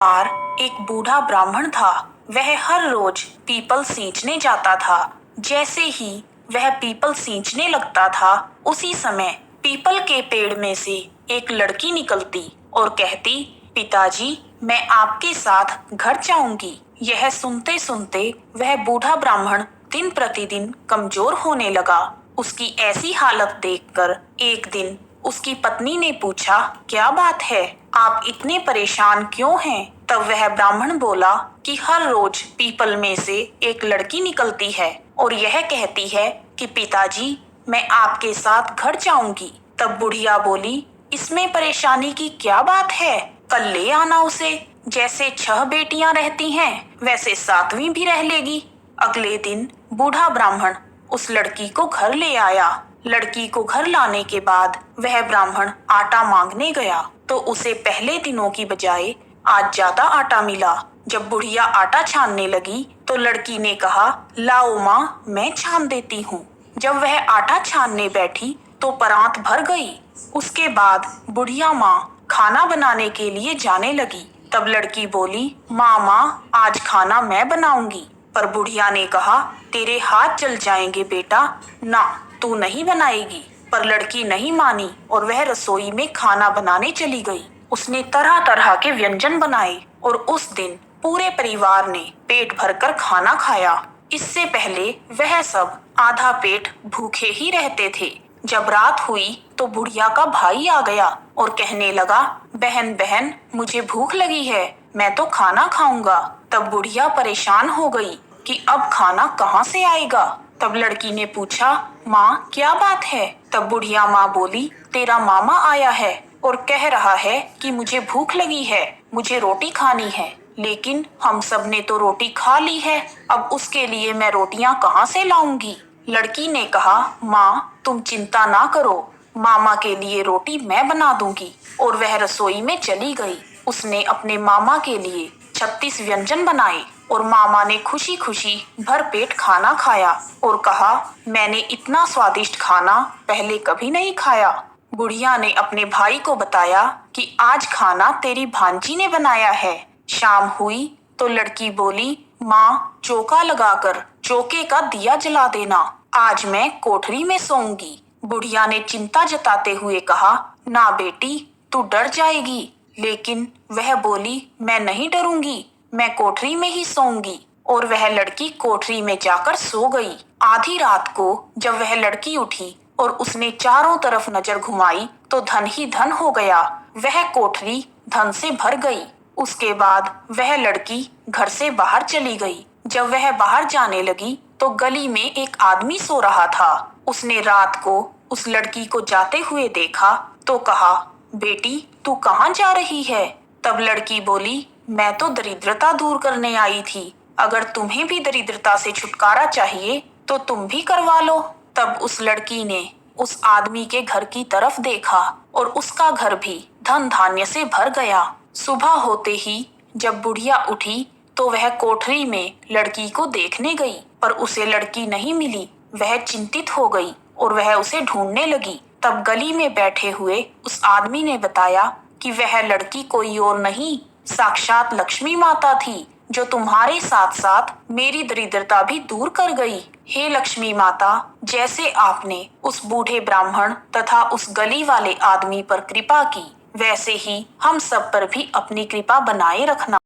बार एक बूढ़ा ब्राह्मण था। वह हर रोज पीपल सींचने जाता था। जैसे ही वह पीपल सींचने लगता था, उसी समय पीपल के पेड़ में से एक लड़की निकलती और कहती, पिताजी, मैं आपके साथ घर जाऊंगी। यह सुनते सुनते वह बूढ़ा ब्राह्मण दिन प्रतिदिन कमजोर होने लगा। उसकी ऐसी हालत देखकर एक दिन उसकी पत्नी ने पूछा, क्या बात है, आप इतने परेशान क्यों हैं? तब वह ब्राह्मण बोला कि हर रोज पीपल में से एक लड़की निकलती है और यह कहती है कि पिताजी, मैं आपके साथ घर जाऊंगी। तब बुढ़िया बोली, इसमें परेशानी की क्या बात है, कल ले आना उसे। जैसे 6 बेटियां रहती हैं, वैसे 7वीं भी रह लेगी। अगले दिन बूढ़ा ब्राह्मण उस लड़की को घर ले आया। लड़की को घर लाने के बाद वह ब्राह्मण आटा मांगने गया तो उसे पहले दिनों की बजाय आज ज्यादा आटा मिला। जब बुढ़िया आटा छानने लगी तो लड़की ने कहा, लाओ माँ, मैं छान देती हूँ। जब वह आटा छानने बैठी तो परात भर गई। उसके बाद बुढ़िया माँ खाना बनाने के लिए जाने लगी। तब लड़की बोली, माँ, आज खाना मैं बनाऊंगी। पर बुढ़िया ने कहा, तेरे हाथ जल जाएंगे बेटा, ना, तू नहीं बनाएगी। पर लड़की नहीं मानी और वह रसोई में खाना बनाने चली गई। उसने तरह तरह के व्यंजन बनाए और उस दिन पूरे परिवार ने पेट भरकर खाना खाया। इससे पहले वह सब आधा पेट भूखे ही रहते थे। जब रात हुई तो बुढ़िया का भाई आ गया और कहने लगा, बहन बहन, मुझे भूख लगी है, मैं तो खाना खाऊंगा। तब बुढ़िया परेशान हो गई कि अब खाना कहाँ से आएगा। तब लड़की ने पूछा, माँ, क्या बात है? तब बुढ़िया माँ बोली, तेरा मामा आया है और कह रहा है कि मुझे भूख लगी है, मुझे रोटी खानी है। लेकिन हम सब ने तो रोटी खा ली है, अब उसके लिए मैं रोटियां कहाँ से लाऊंगी? लड़की ने कहा, माँ, तुम चिंता ना करो, मामा के लिए रोटी मैं बना दूंगी। और वह रसोई में चली गई। उसने अपने मामा के लिए 36 व्यंजन बनाए और मामा ने खुशी खुशी भर पेट खाना खाया और कहा, मैंने इतना स्वादिष्ट खाना पहले कभी नहीं खाया। बुढ़िया ने अपने भाई को बताया कि आज खाना तेरी भांजी ने बनाया है। शाम हुई तो लड़की बोली, माँ, चौका लगाकर चौके का दिया जला देना, आज मैं कोठरी में सोऊंगी। बुढ़िया ने चिंता जताते हुए कहा, ना बेटी, तू डर जाएगी। लेकिन वह बोली, मैं नहीं डरूंगी, मैं कोठरी में ही सोऊंगी। और वह लड़की कोठरी में जाकर सो गई। आधी रात को जब वह लड़की उठी और उसने चारों तरफ नजर घुमाई तो धन ही धन हो गया। वह कोठरी धन से भर गई। उसके बाद वह लड़की घर से बाहर चली गई। जब वह बाहर जाने लगी तो गली में एक आदमी सो रहा था। उसने रात को उस लड़की को जाते हुए देखा तो कहा, बेटी, तू कहाँ जा रही है? तब लड़की बोली, मैं तो दरिद्रता दूर करने आई थी। अगर तुम्हें भी दरिद्रता से छुटकारा चाहिए तो तुम भी करवा लो। तब उस लड़की ने उस आदमी के घर की तरफ देखा और उसका घर भी धन धान्य से भर गया। सुबह होते ही जब बुढ़िया उठी तो वह कोठरी में लड़की को देखने गई, पर उसे लड़की नहीं मिली। वह चिंतित हो गई और वह उसे ढूंढने लगी। तब गली में बैठे हुए उस आदमी ने बताया कि वह लड़की कोई और नहीं, साक्षात लक्ष्मी माता थी, जो तुम्हारे साथ साथ मेरी दरिद्रता भी दूर कर गई। हे लक्ष्मी माता, जैसे आपने उस बूढ़े ब्राह्मण तथा उस गली वाले आदमी पर कृपा की, वैसे ही हम सब पर भी अपनी कृपा बनाए रखना।